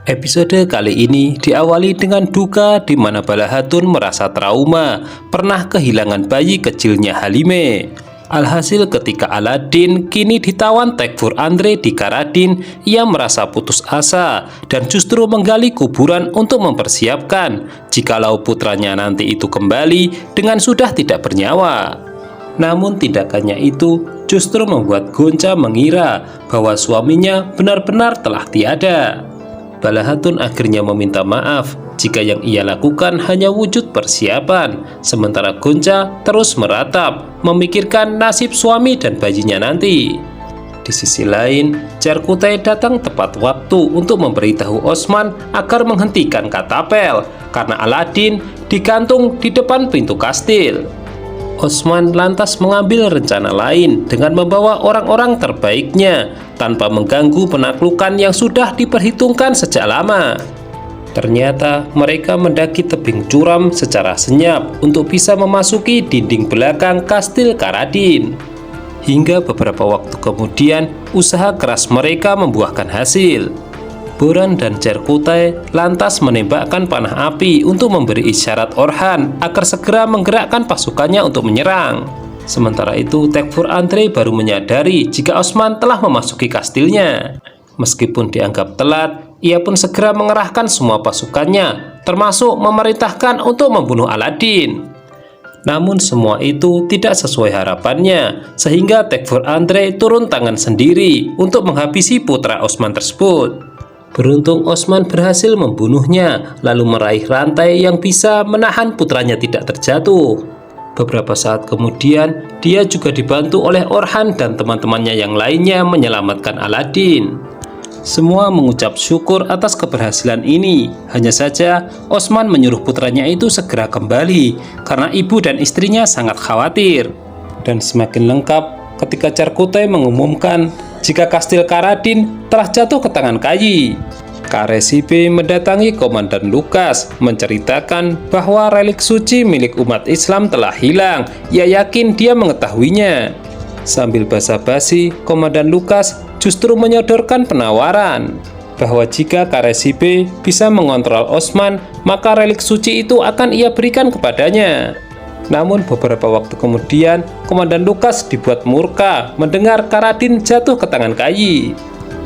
Episode kali ini diawali dengan duka di mana Balahatun merasa trauma pernah kehilangan bayi kecilnya Halime. Alhasil ketika Aladin kini ditawan Tekfur Andre di Karadin, ia merasa putus asa dan justru menggali kuburan untuk mempersiapkan jikalau putranya nanti itu kembali dengan sudah tidak bernyawa. Namun tindakannya itu justru membuat Gonca mengira bahwa suaminya benar-benar telah tiada. Balahatun akhirnya meminta maaf jika yang ia lakukan hanya wujud persiapan, sementara Gonca terus meratap, memikirkan nasib suami dan bayinya nanti. Di sisi lain, Cerkutai datang tepat waktu untuk memberitahu Osman agar menghentikan katapel karena Aladin digantung di depan pintu kastil. Osman lantas mengambil rencana lain dengan membawa orang-orang terbaiknya tanpa mengganggu penaklukan yang sudah diperhitungkan sejak lama. Ternyata mereka mendaki tebing curam secara senyap untuk bisa memasuki dinding belakang kastil Karadin. Hingga beberapa waktu kemudian, usaha keras mereka membuahkan hasil. Boran dan Cerkutai lantas menembakkan panah api untuk memberi isyarat Orhan agar segera menggerakkan pasukannya untuk menyerang. Sementara itu, Tekfur Andre baru menyadari jika Osman telah memasuki kastilnya. Meskipun dianggap telat, ia pun segera mengerahkan semua pasukannya, termasuk memerintahkan untuk membunuh Aladin. Namun semua itu tidak sesuai harapannya, sehingga Tekfur Andre turun tangan sendiri untuk menghabisi putra Osman tersebut. Beruntung Osman berhasil membunuhnya, lalu meraih rantai yang bisa menahan putranya tidak terjatuh. Beberapa saat kemudian, dia juga dibantu oleh Orhan dan teman-temannya yang lainnya menyelamatkan Aladin. Semua mengucap syukur atas keberhasilan ini. Hanya saja, Osman menyuruh putranya itu segera kembali karena ibu dan istrinya sangat khawatir. Dan semakin lengkap ketika Cerkutai mengumumkan jika kastil Karadin telah jatuh ke tangan Kayi. Karesibe mendatangi Komandan Lukas menceritakan bahwa relik suci milik umat Islam telah hilang. Ia yakin dia mengetahuinya. Sambil basa-basi, Komandan Lukas justru menyodorkan penawaran bahwa jika Karesibe bisa mengontrol Osman, maka relik suci itu akan ia berikan kepadanya. Namun beberapa waktu kemudian, Komandan Lukas dibuat murka mendengar Karadin jatuh ke tangan Kayi.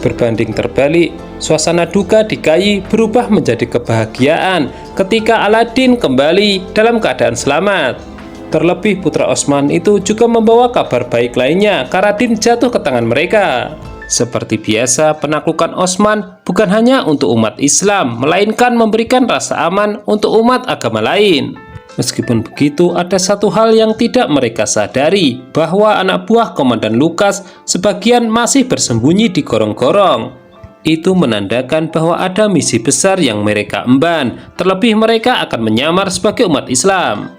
Berbanding terbalik, suasana duka di Kayi berubah menjadi kebahagiaan ketika Aladin kembali dalam keadaan selamat. Terlebih putra Osman itu juga membawa kabar baik lainnya, Karadin jatuh ke tangan mereka. Seperti biasa, penaklukan Osman bukan hanya untuk umat Islam, melainkan memberikan rasa aman untuk umat agama lain. Meskipun begitu, ada satu hal yang tidak mereka sadari, bahwa anak buah Komandan Lukas sebagian masih bersembunyi di gorong-gorong. Itu menandakan bahwa ada misi besar yang mereka emban, terlebih mereka akan menyamar sebagai umat Islam.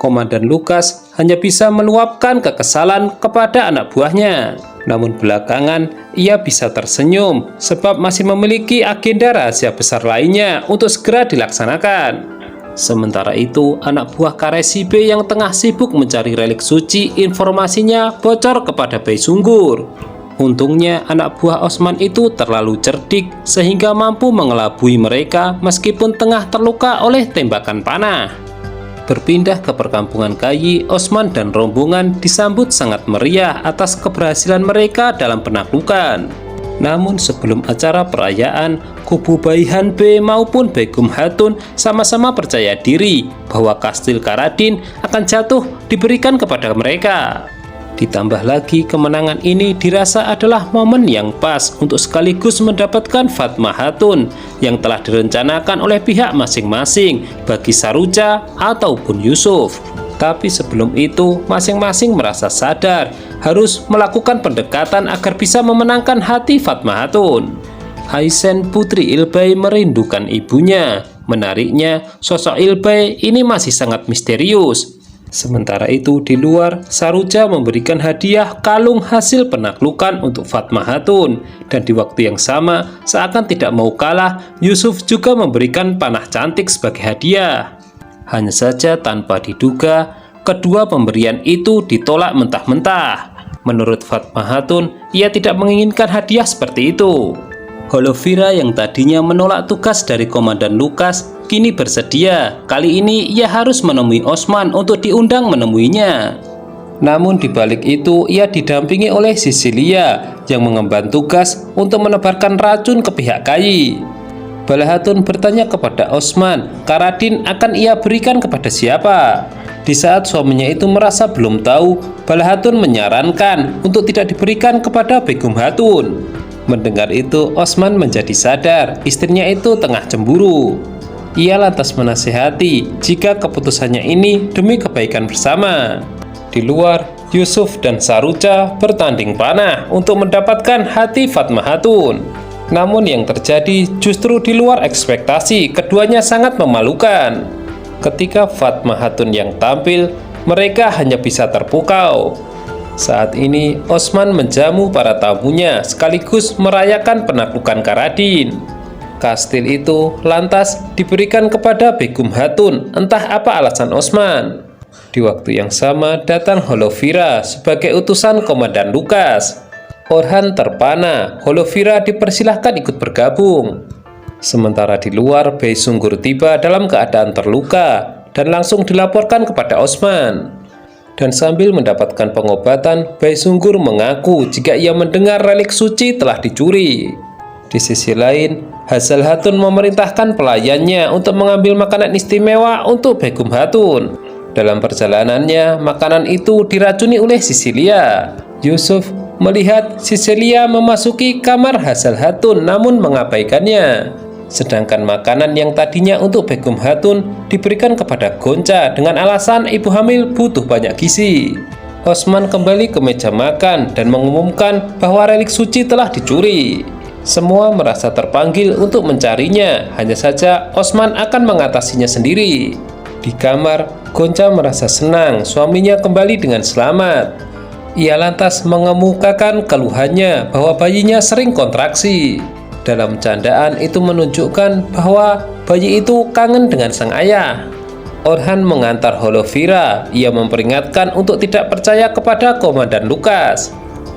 Komandan Lukas hanya bisa meluapkan kekesalan kepada anak buahnya. Namun belakangan, ia bisa tersenyum sebab masih memiliki agenda rahasia besar lainnya untuk segera dilaksanakan. Sementara itu, anak buah Karesibe yang tengah sibuk mencari relik suci, informasinya bocor kepada Bei Sunggur. Untungnya, anak buah Osman itu terlalu cerdik sehingga mampu mengelabui mereka meskipun tengah terluka oleh tembakan panah. Berpindah ke perkampungan Kayi, Osman dan rombongan disambut sangat meriah atas keberhasilan mereka dalam penaklukan. Namun sebelum acara perayaan, kubu Baihan B maupun Begum Hatun sama-sama percaya diri bahwa kastil Karadin akan jatuh diberikan kepada mereka. Ditambah lagi, kemenangan ini dirasa adalah momen yang pas untuk sekaligus mendapatkan Fatma Hatun yang telah direncanakan oleh pihak masing-masing bagi Saruca ataupun Yusuf. Tapi sebelum itu, masing-masing merasa sadar harus melakukan pendekatan agar bisa memenangkan hati Fatma Hatun. Haisen putri Ilbai merindukan ibunya. Menariknya, sosok Ilbai ini masih sangat misterius. Sementara itu, di luar, Saruca memberikan hadiah kalung hasil penaklukan untuk Fatma Hatun. Dan di waktu yang sama, seakan tidak mau kalah, Yusuf juga memberikan panah cantik sebagai hadiah. Hanya saja tanpa diduga, kedua pemberian itu ditolak mentah-mentah. Menurut Fatma Hatun, ia tidak menginginkan hadiah seperti itu. Holovira yang tadinya menolak tugas dari Komandan Lukas kini bersedia. Kali ini ia harus menemui Osman untuk diundang menemuinya. Namun di balik itu ia didampingi oleh Sisilia yang mengemban tugas untuk menebarkan racun ke pihak Kai. Balahatun bertanya kepada Osman, Karadin akan ia berikan kepada siapa? Di saat suaminya itu merasa belum tahu, Balahatun menyarankan untuk tidak diberikan kepada Begum Hatun. Mendengar itu, Osman menjadi sadar istrinya itu tengah cemburu. Ia lantas menasihati jika keputusannya ini demi kebaikan bersama. Di luar, Yusuf dan Saruca bertanding panah untuk mendapatkan hati Fatma Hatun. Namun yang terjadi justru di luar ekspektasi, keduanya sangat memalukan. Ketika Fatma Hatun yang tampil, mereka hanya bisa terpukau. Saat ini Osman menjamu para tamunya sekaligus merayakan penaklukan Karadin. Kastil itu lantas diberikan kepada Begum Hatun, entah apa alasan Osman. Di waktu yang sama datang Holovira sebagai utusan Komandan Lukas. Orhan terpana, Holovira dipersilahkan ikut bergabung. Sementara di luar, Bayi Sunggur tiba dalam keadaan terluka dan langsung dilaporkan kepada Osman. Dan sambil mendapatkan pengobatan, Bayi Sunggur mengaku jika ia mendengar relik suci telah dicuri. Di sisi lain, Hazal Hatun memerintahkan pelayannya untuk mengambil makanan istimewa untuk Begum Hatun. Dalam perjalanannya, makanan itu diracuni oleh Sisilia. Yusuf melihat Sisilia memasuki kamar Hazal Hatun namun mengabaikannya. Sedangkan makanan yang tadinya untuk Begum Hatun diberikan kepada Gonca dengan alasan ibu hamil butuh banyak gizi. Osman kembali ke meja makan dan mengumumkan bahwa relik suci telah dicuri. Semua merasa terpanggil untuk mencarinya, hanya saja Osman akan mengatasinya sendiri. Di kamar, Gonca merasa senang suaminya kembali dengan selamat. Ia lantas mengemukakan keluhannya bahwa bayinya sering kontraksi. Dalam candaan itu menunjukkan bahwa bayi itu kangen dengan sang ayah. Orhan mengantar Holovira. Ia memperingatkan untuk tidak percaya kepada Komandan Lukas.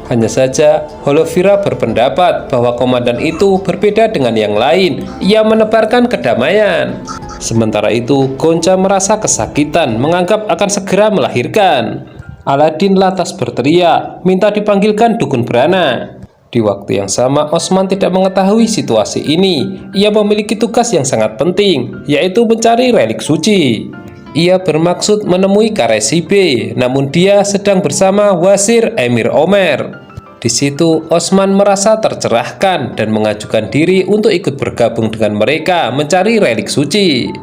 Hanya saja Holovira berpendapat bahwa komandan itu berbeda dengan yang lain. Ia menebarkan kedamaian. Sementara itu Gonca merasa kesakitan, menganggap akan segera melahirkan. Aladin lantas berteriak minta dipanggilkan dukun beranak. Di waktu yang sama, Osman tidak mengetahui situasi ini. Ia memiliki tugas yang sangat penting, yaitu mencari relik suci. Ia bermaksud menemui Karesi B, namun dia sedang bersama Wazir Emir Omer. Di situ, Osman merasa tercerahkan dan mengajukan diri untuk ikut bergabung dengan mereka mencari relik suci.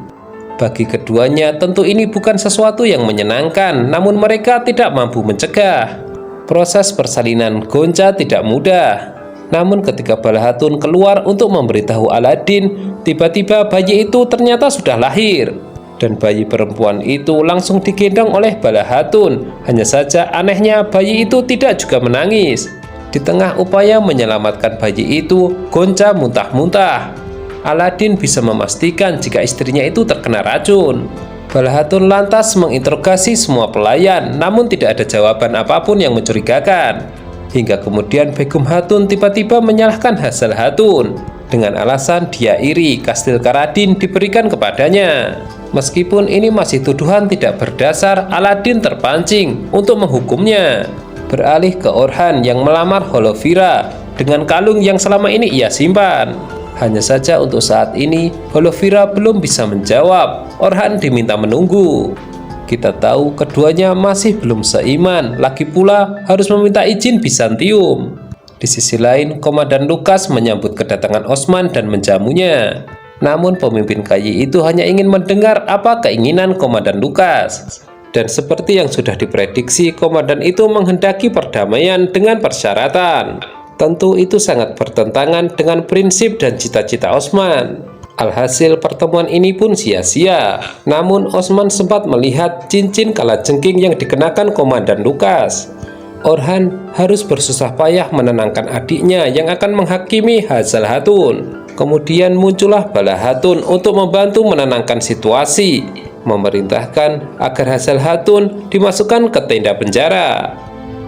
Bagi keduanya, tentu ini bukan sesuatu yang menyenangkan, namun mereka tidak mampu mencegah. Proses persalinan Gonca tidak mudah. Namun ketika Balahatun keluar untuk memberitahu Aladin, tiba-tiba bayi itu ternyata sudah lahir. Dan bayi perempuan itu langsung digendong oleh Balahatun. Hanya saja anehnya bayi itu tidak juga menangis. Di tengah upaya menyelamatkan bayi itu, Gonca muntah-muntah. Aladin bisa memastikan jika istrinya itu terkena racun. Balahatun lantas menginterogasi semua pelayan, namun tidak ada jawaban apapun yang mencurigakan. Hingga kemudian Begum Hatun tiba-tiba menyalahkan Hazal Hatun dengan alasan dia iri Kastil Karadin diberikan kepadanya. Meskipun ini masih tuduhan tidak berdasar, Aladin terpancing untuk menghukumnya. Beralih ke Orhan yang melamar Holovira dengan kalung yang selama ini ia simpan. Hanya saja untuk saat ini, Holovira belum bisa menjawab. Orhan diminta menunggu. Kita tahu keduanya masih belum seiman, lagi pula harus meminta izin Bizantium. Di sisi lain, Komandan Lukas menyambut kedatangan Osman dan menjamunya. Namun pemimpin Kai itu hanya ingin mendengar apa keinginan Komandan Lukas. Dan seperti yang sudah diprediksi, komandan itu menghendaki perdamaian dengan persyaratan. Tentu itu sangat bertentangan dengan prinsip dan cita-cita Osman. Alhasil pertemuan ini pun sia-sia. Namun Osman sempat melihat cincin kalajengking yang dikenakan Komandan Lukas. Orhan harus bersusah payah menenangkan adiknya yang akan menghakimi Hazal Hatun. Kemudian muncullah Balahatun untuk membantu menenangkan situasi, memerintahkan agar Hazal Hatun dimasukkan ke tenda penjara.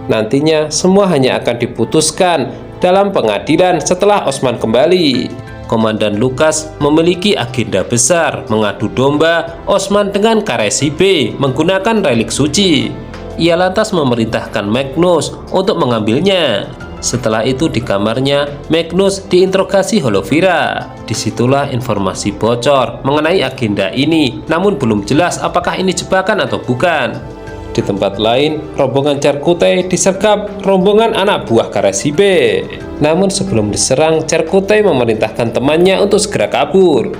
Nantinya semua hanya akan diputuskan dalam pengadilan setelah Osman kembali. Komandan Lukas memiliki agenda besar mengadu domba Osman dengan Karesibe menggunakan relik suci. Ia lantas memerintahkan Magnus untuk mengambilnya. Setelah itu di kamarnya, Magnus diinterogasi Holovira. Disitulah informasi bocor mengenai agenda ini, namun belum jelas apakah ini jebakan atau bukan. Di tempat lain, rombongan Cerkutay disergap rombongan anak buah Karesibe. Namun sebelum diserang, Cerkutay memerintahkan temannya untuk segera kabur.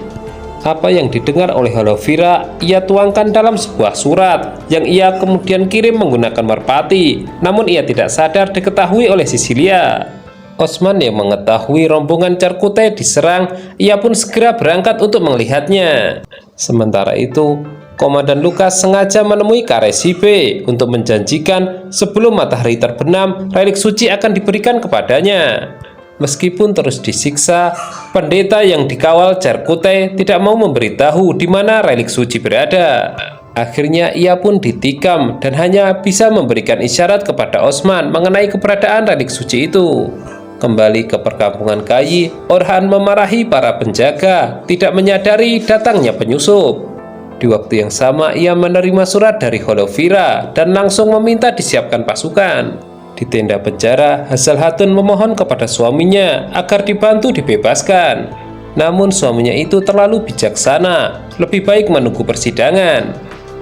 Apa yang didengar oleh Holovira, ia tuangkan dalam sebuah surat yang ia kemudian kirim menggunakan merpati. Namun ia tidak sadar diketahui oleh Sisilia. Osman yang mengetahui rombongan Cerkutay diserang, ia pun segera berangkat untuk melihatnya. Sementara itu, Komandan Lukas sengaja menemui Karesibe untuk menjanjikan sebelum matahari terbenam, relik suci akan diberikan kepadanya. Meskipun terus disiksa, pendeta yang dikawal Cerkutay tidak mau memberitahu di mana relik suci berada. Akhirnya ia pun ditikam dan hanya bisa memberikan isyarat kepada Osman mengenai keberadaan relik suci itu. Kembali ke perkampungan Kayi, Orhan memarahi para penjaga, tidak menyadari datangnya penyusup. Di waktu yang sama, ia menerima surat dari Holovira dan langsung meminta disiapkan pasukan. Di tenda penjara, Hasal Hatun memohon kepada suaminya agar dibantu dibebaskan. Namun suaminya itu terlalu bijaksana, lebih baik menunggu persidangan.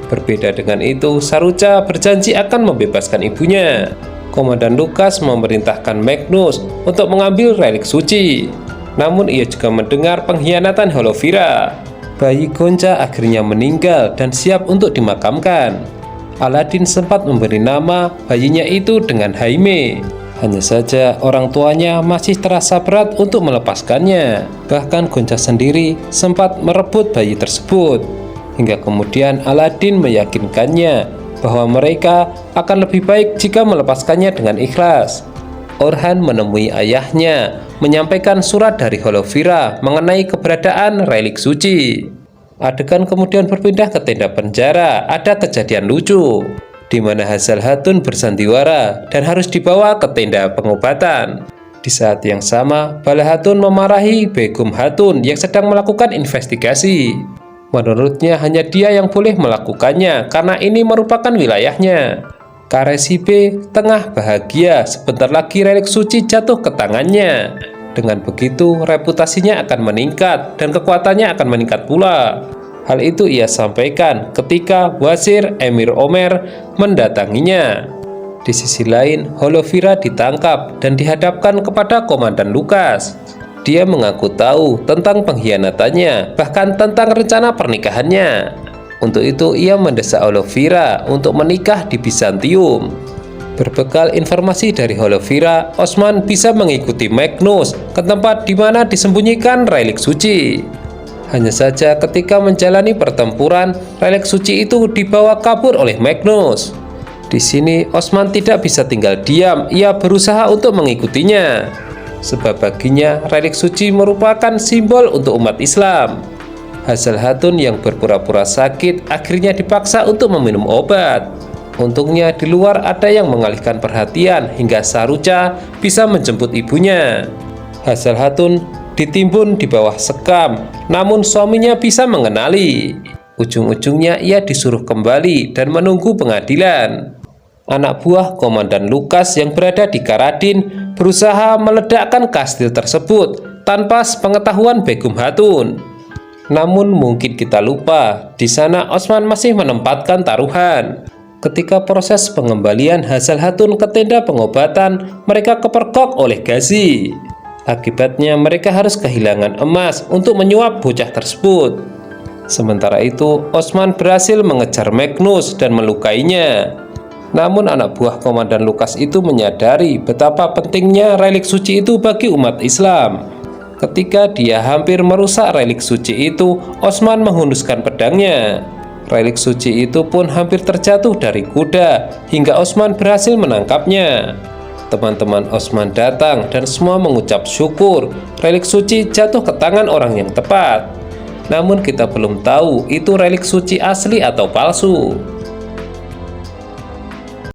Berbeda dengan itu, Saruca berjanji akan membebaskan ibunya. Komandan Lukas memerintahkan Magnus untuk mengambil relik suci. Namun ia juga mendengar pengkhianatan Holovira. Bayi Gonca akhirnya meninggal dan siap untuk dimakamkan. Aladin sempat memberi nama bayinya itu dengan Jaime. Hanya saja orang tuanya masih terasa berat untuk melepaskannya. Bahkan Gonca sendiri sempat merebut bayi tersebut. Hingga kemudian Aladin meyakinkannya bahwa mereka akan lebih baik jika melepaskannya dengan ikhlas. Orhan menemui ayahnya, menyampaikan surat dari Holovira mengenai keberadaan relik suci. Adegan kemudian berpindah ke tenda penjara. Ada kejadian lucu di mana Hasal Hatun bersandiwara dan harus dibawa ke tenda pengobatan. Di saat yang sama, Bala Hatun memarahi Begum Hatun yang sedang melakukan investigasi. Menurutnya hanya dia yang boleh melakukannya karena ini merupakan wilayahnya. Karesibe tengah bahagia, sebentar lagi relik suci jatuh ke tangannya. Dengan begitu, reputasinya akan meningkat dan kekuatannya akan meningkat pula. Hal itu ia sampaikan ketika Wazir Emir Omer mendatanginya. Di sisi lain, Holovira ditangkap dan dihadapkan kepada Komandan Lukas. Dia mengaku tahu tentang pengkhianatannya, bahkan tentang rencana pernikahannya. Untuk itu, ia mendesak Holovira untuk menikah di Bizantium. Berbekal informasi dari Holovira, Osman bisa mengikuti Magnus ke tempat di mana disembunyikan relik suci. Hanya saja ketika menjalani pertempuran, relik suci itu dibawa kabur oleh Magnus. Di sini, Osman tidak bisa tinggal diam, ia berusaha untuk mengikutinya. Sebab baginya, relik suci merupakan simbol untuk umat Islam. Hasal Hatun yang berpura-pura sakit akhirnya dipaksa untuk meminum obat. Untungnya di luar ada yang mengalihkan perhatian hingga Saruca bisa menjemput ibunya. Hasal Hatun ditimbun di bawah sekam, namun suaminya bisa mengenali. Ujung-ujungnya ia disuruh kembali dan menunggu pengadilan. Anak buah Komandan Lukas yang berada di Karadin berusaha meledakkan kastil tersebut tanpa sepengetahuan Begum Hatun. Namun mungkin kita lupa, di sana Osman masih menempatkan taruhan. Ketika proses pengembalian Hasal Hatun ke tenda pengobatan, mereka kepergok oleh Gazi. Akibatnya mereka harus kehilangan emas untuk menyuap bocah tersebut. Sementara itu, Osman berhasil mengejar Magnus dan melukainya. Namun anak buah Komandan Lukas itu menyadari betapa pentingnya relik suci itu bagi umat Islam. Ketika dia hampir merusak relik suci itu, Osman menghunuskan pedangnya. Relik suci itu pun hampir terjatuh dari kuda, hingga Osman berhasil menangkapnya. Teman-teman Osman datang dan semua mengucap syukur relik suci jatuh ke tangan orang yang tepat. Namun kita belum tahu itu relik suci asli atau palsu.